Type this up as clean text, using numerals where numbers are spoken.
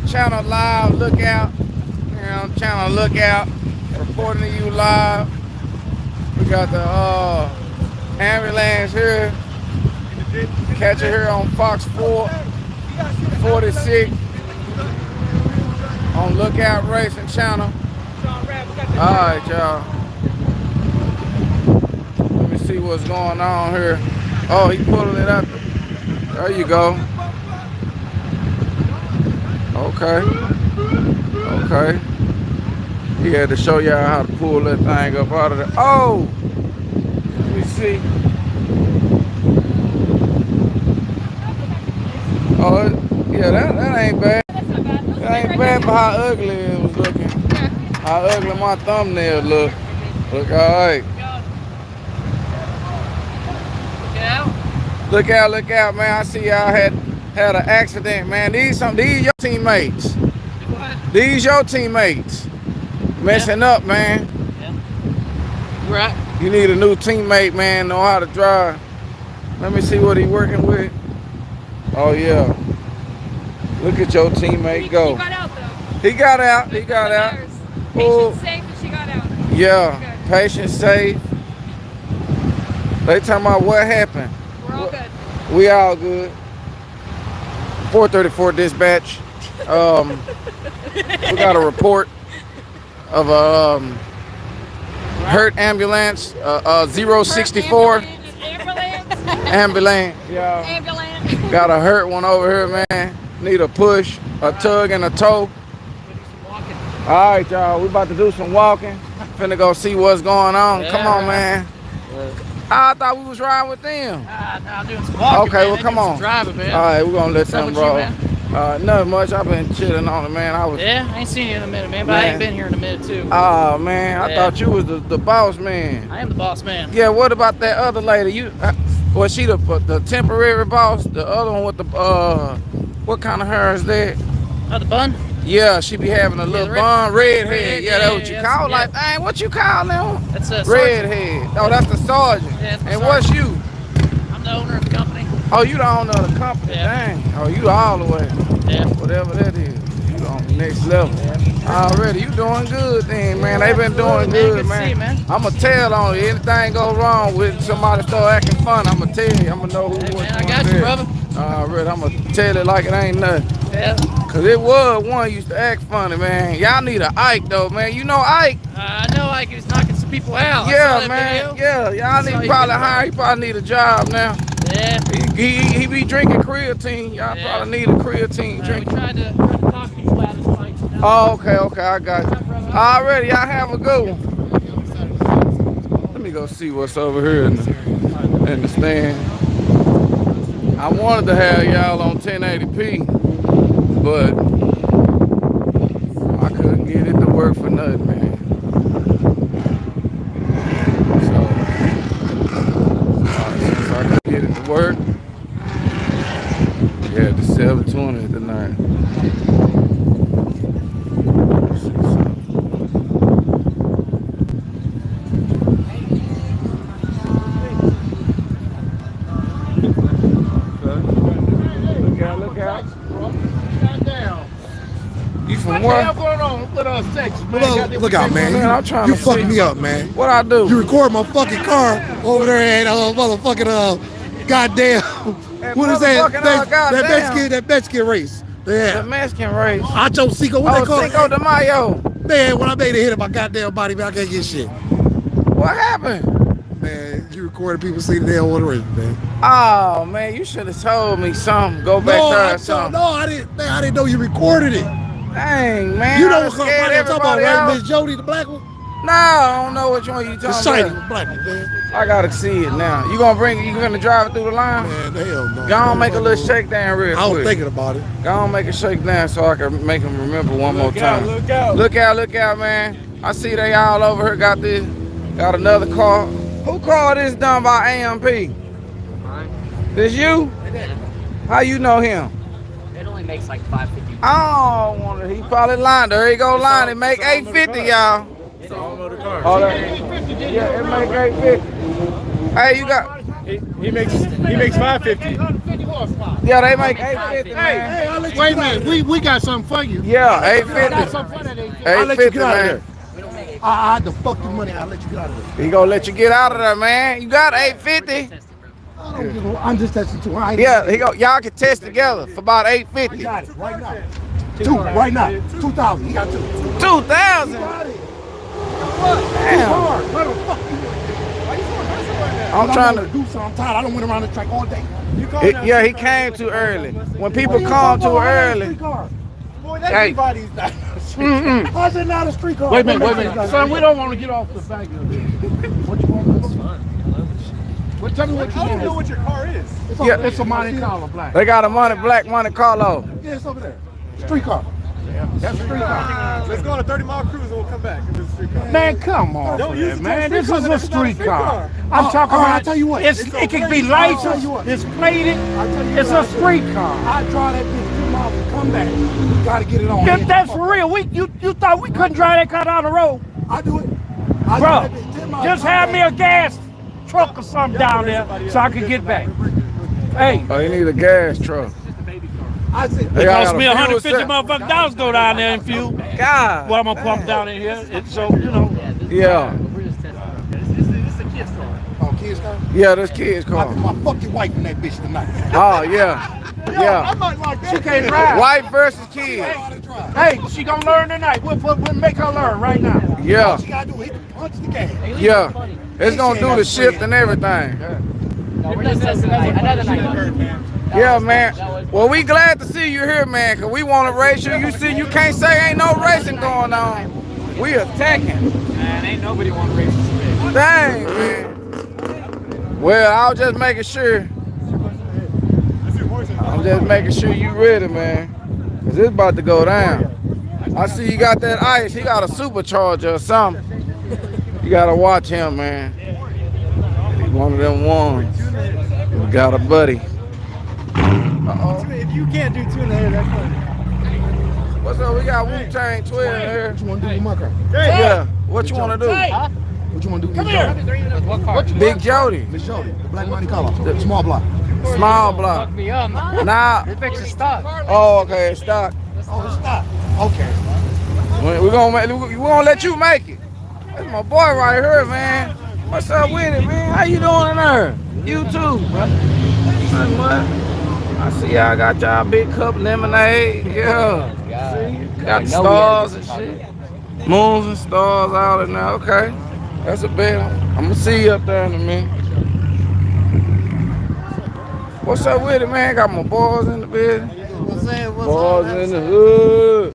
channel live, lookout. Channel lookout. Reporting to you live. We got the ambulance here. Catch it here on Fox 4, 46 on Lookout Racing Channel. Alright, y'all. Let me see what's going on here. Oh, he pulling it up. There you go. Okay. Okay. He had to show y'all how to pull that thing up out of there. Oh! Let me see. Oh, yeah, that ain't bad. That ain't bad for how ugly it was looking. How ugly my thumbnail look. Look alright. Look out, man. I see y'all had an accident, man. These your teammates. These your teammates. Messing up, man. Yeah. Right. You need a new teammate, man. Know how to drive. Let me see what he working with. Oh yeah. Look at your teammate go. He got out though. He got out. He got out. Patient safe, but she got out. Yeah. Patient safe. They talking about what happened. We're all good. We all good. 434 dispatch. We got a report of a hurt ambulance. 064. Ambulance. Yeah. Ambulance. Got a hurt one over here, man. Need a push, a tug, and a tow. All right, y'all. We about to do some walking. Finna go see what's going on. Yeah, come on, man. I thought we was riding with them. Nah, I'm doing some walking, okay, man. well, come on. Driving, man. All right, we're gonna let them roll. You, Nothing much. I've been chilling on it, man. Yeah, I ain't seen you in a minute, man, but I ain't been here in a minute, too. Oh, man. I thought you was the boss man. I am the boss man. Yeah, what about that other lady? Was she the temporary boss? The other one with the, what kind of hair is that? Oh, the bun? Yeah, she be having a little bun, redhead. Yeah, that's what you call it. Like, dang, what you call them? That's a redhead. Oh, that's the sergeant. Yeah, and what's you? I'm the owner of the company. Oh, you the owner of the company? Yeah. Dang. Oh, you all the way. Yeah. Whatever that is. You on the next level. Yeah. Already, you doing good then, man. They been doing good, man. I'ma tell on you. Anything go wrong with somebody start acting fun, I'ma tell you. I'ma know who man, I got you, brother. Already, I'ma tell it like it ain't nothing. Yeah. Cause it was one used to act funny, man. Y'all need an Ike though, man. You know Ike? I know Ike was knocking some people out. Yeah, man. Yeah, y'all need probably hire. He probably need a job now. Yeah. He be drinking creatine. Y'all probably need a creatine drink. We tried to talk people out of the fight. Oh, okay, I got you. Already, y'all have a good one. Let me go see what's over here in the stand. I wanted to have y'all on 1080p, but I couldn't get it to work for nothing, man. So, since I could get it to work, we had the 720 tonight. Look out, man. I'm trying you to fucking me up, man. What I do? You record my fucking car over there at motherfucking goddamn. What is that? That Mexican race. Yeah. The Mexican race. Ocho Cinco. What they call Cinco de Mayo. Man, when I made a hit of my goddamn body, man, I can't get shit. What happened? Man, you recorded people see the hell on the race, man. Oh man, you should have told me something. Go back there or something. No, I didn't. Man, I didn't know you recorded it. Dang, man. You know what I'm talking about, right? Miss Jody, the black one? No, I don't know which one you talking about. The shiny black one, man. I gotta see it now. You gonna drive it through the line? Man, hell no. Go on, make a little shakedown real quick. I was thinking about it. Go on, make a shakedown so I can make them remember one more time. Look out. Look out, man. I see they all over here got another car. Who car this done by AMP? Mine. This you? How you know him? It only makes like 550. I don't want to. He probably lying. There he go lying. It make 850, y'all. It's all motor car. Oh, yeah, it make 850. Hey, you got. He makes 550. Yeah, they make 850, man. Hey, I'll let you wait a minute. We got something for you. Yeah, I got 850. something for that. I'll let you get out of there. I had to fuck your money. I'll let you get out of there. He gonna let you get out of there, man. You got 850. I'm just testing too. Yeah, y'all can test together for about 850. Got it right now. Two right now. 2,000. He got two. 2,000. Damn. Where the fuck you at? I'm trying to do something. I'm tired. I don't went around the track all day. Yeah, he came too early. When people come too early. Boy, Hey. everybody's not a street car. How's it not a street car? Wait a minute. Son, we don't want to get off the back of this. What you want? That's fun. Well, tell me what you want. I don't know what your car is. It's a Monte Carlo black. They got a black Monte Carlo. Yeah, it's over there. Street car. That's a street car. Let's go on a 30-mile cruise and we'll come back. If it's a street car. Man, come on, Don't use the man. term This street is car, a street car. I'm I'm talking about. I tell you what. It can be licensed. It's plated. It's a street car. I drive that bitch 2 miles and come back. You gotta get it on. That's for real. You thought we couldn't drive that car down the road? I do it. Bro, just have me a gas truck or something down there so I can get back. Hey. Oh, you need a gas truck. It cost me $150 motherfucking go down there and fuel. God. Well, I'm gonna pump down in here. So you know. Yeah. We're just testing. This is a kid's car. Oh, kids car. Yeah, this kid's I car. put my fucking wife in that bitch tonight. Oh, yeah. Yeah. Like that. She can't drive. Wife versus kid. Hey, she gonna learn tonight. We'll make her learn right now. Yeah. All she gotta do is punch the gas. Yeah. It's gonna do the shift and everything. No, we're just testing another night. Yeah, man. Well, we glad to see you here, man, because we want to race you. You see, you can't say ain't no racing going on. We attacking. Man, ain't nobody want to race this. Dang, man. Well, I was just making sure. I'm just making sure you ready, man. Because it's about to go down. I see you got that ice. He got a supercharger or something. You got to watch him, man. He's one of them ones. We got a buddy. If you can't do 2.5, that's fine. What's up? We got Wu-Tang 12 here. What you wanna do with my car? Yeah. What you want to do? What you wanna do with Miss Jody? What car? Big Jody. Miss Jody, the black Monte Carlo, the small block. Small block. Fuck me up. Nah. You're fixing stock. Oh, okay. Stock. Oh, it's stop. Okay. We gonna let you make it. That's my boy right here, man. What's up with it, man? How you doing in there? You too, bro. Nothing much. I see y'all got y'all big cup lemonade. Yeah. Got the stars and shit. Moons and stars out in there. Okay. That's a bet. I'm gonna see you up there in a minute. What's up with it, man? Got my boys in the building. Boys in the hood.